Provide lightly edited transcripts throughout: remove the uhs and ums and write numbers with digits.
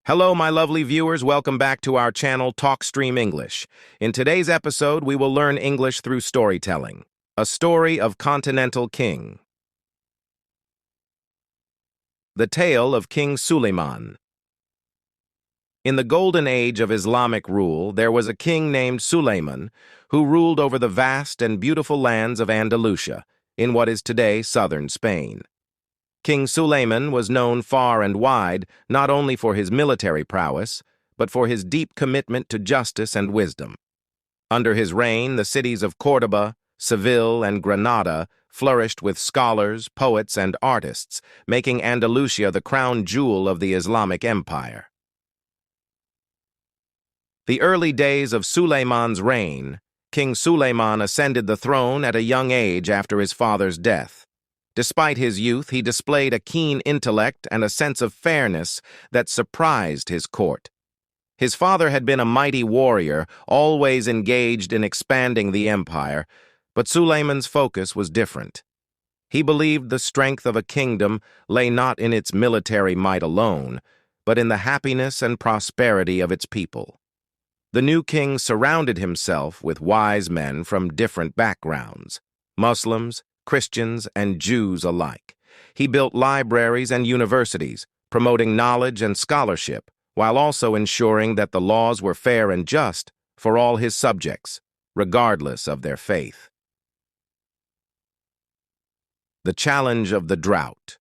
Hello, my lovely viewers. Welcome back to our channel, TalkStream English. In today's episode, we will learn English through storytelling. A story of Continental King. The Tale of King Suleiman. In the golden age of Islamic rule, there was a king named Suleiman who ruled over the vast and beautiful lands of Andalusia, in what is today southern Spain. King Suleiman was known far and wide not only for his military prowess, but for his deep commitment to justice and wisdom. Under his reign, the cities of Córdoba, Seville, and Granada flourished with scholars, poets, and artists, making Andalusia the crown jewel of the Islamic Empire. The early days of Suleiman's reign, King Suleiman ascended the throne at a young age after his father's death. Despite his youth, he displayed a keen intellect and a sense of fairness that surprised his court. His father had been a mighty warrior, always engaged in expanding the empire, but Suleiman's focus was different. He believed the strength of a kingdom lay not in its military might alone, but in the happiness and prosperity of its people. The new king surrounded himself with wise men from different backgrounds, Muslims, Christians, and Jews alike. He built libraries and universities, promoting knowledge and scholarship, while also ensuring that the laws were fair and just for all his subjects, regardless of their faith. The challenge of the drought.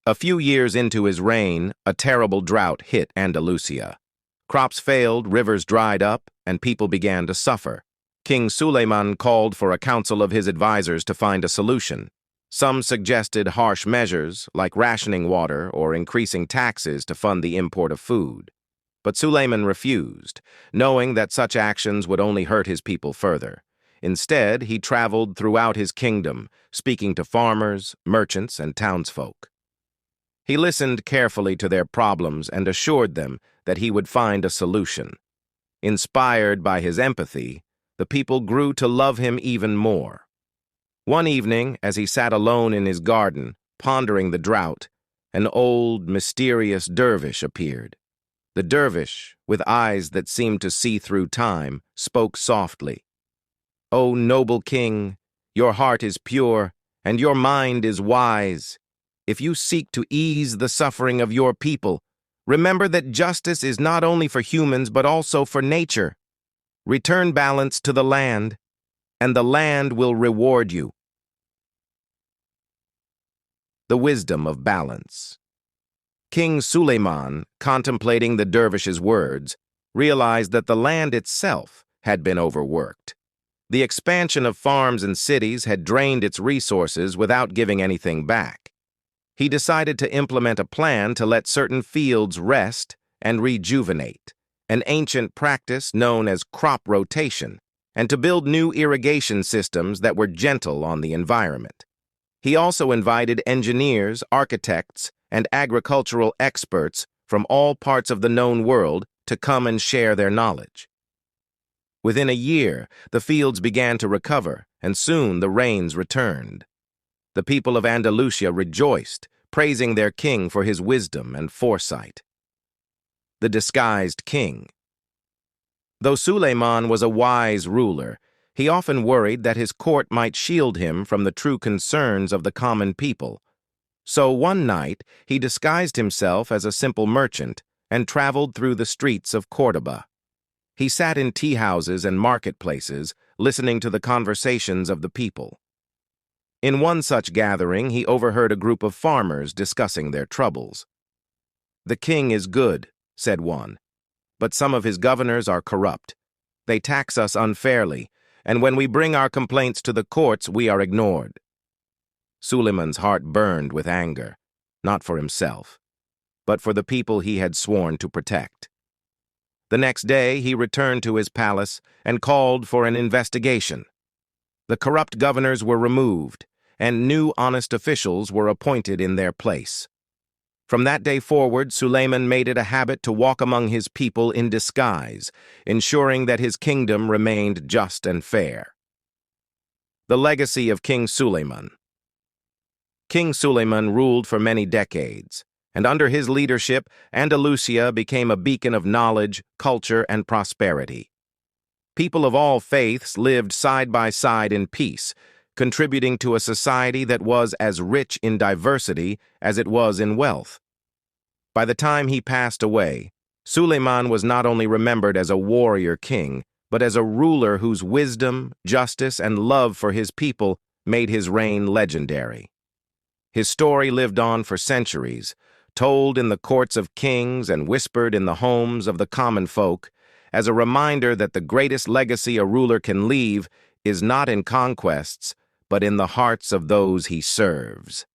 A few years into his reign, a terrible drought hit Andalusia. Crops failed, rivers dried up, and people began to suffer. King Suleiman called for a council of his advisors to find a solution. Some suggested harsh measures, like rationing water or increasing taxes to fund the import of food. But Suleiman refused, knowing that such actions would only hurt his people further. Instead, he traveled throughout his kingdom, speaking to farmers, merchants, and townsfolk. He listened carefully to their problems and assured them that he would find a solution. Inspired by his empathy, the people grew to love him even more. One evening, as he sat alone in his garden, pondering the drought, an old, mysterious dervish appeared. The dervish, with eyes that seemed to see through time, spoke softly. "O noble king, your heart is pure, and your mind is wise. If you seek to ease the suffering of your people, remember that justice is not only for humans but also for nature. Return balance to the land, and the land will reward you." The wisdom of balance. King Suleiman, contemplating the dervish's words, realized that the land itself had been overworked. The expansion of farms and cities had drained its resources without giving anything back. He decided to implement a plan to let certain fields rest and rejuvenate, an ancient practice known as crop rotation, and to build new irrigation systems that were gentle on the environment. He also invited engineers, architects, and agricultural experts from all parts of the known world to come and share their knowledge. Within a year, the fields began to recover, and soon the rains returned. The people of Andalusia rejoiced, praising their king for his wisdom and foresight. The disguised king. Though Suleiman was a wise ruler, he often worried that his court might shield him from the true concerns of the common people. So one night, he disguised himself as a simple merchant and traveled through the streets of Córdoba. He sat in tea-houses and marketplaces, listening to the conversations of the people. In one such gathering, he overheard a group of farmers discussing their troubles. "The king is good," said one, "but some of his governors are corrupt. They tax us unfairly, and when we bring our complaints to the courts, we are ignored." Suleiman's heart burned with anger, not for himself, but for the people he had sworn to protect. The next day, he returned to his palace and called for an investigation. The corrupt governors were removed, and new honest officials were appointed in their place. From that day forward, Suleiman made it a habit to walk among his people in disguise, ensuring that his kingdom remained just and fair. The legacy of King Suleiman. King Suleiman ruled for many decades, and under his leadership, Andalusia became a beacon of knowledge, culture, and prosperity. People of all faiths lived side by side in peace, contributing to a society that was as rich in diversity as it was in wealth. By the time he passed away, Suleiman was not only remembered as a warrior king, but as a ruler whose wisdom, justice, and love for his people made his reign legendary. His story lived on for centuries, told in the courts of kings and whispered in the homes of the common folk, as a reminder that the greatest legacy a ruler can leave is not in conquests, but in the hearts of those he serves.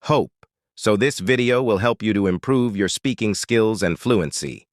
Hope. So this video will help you to improve your speaking skills and fluency.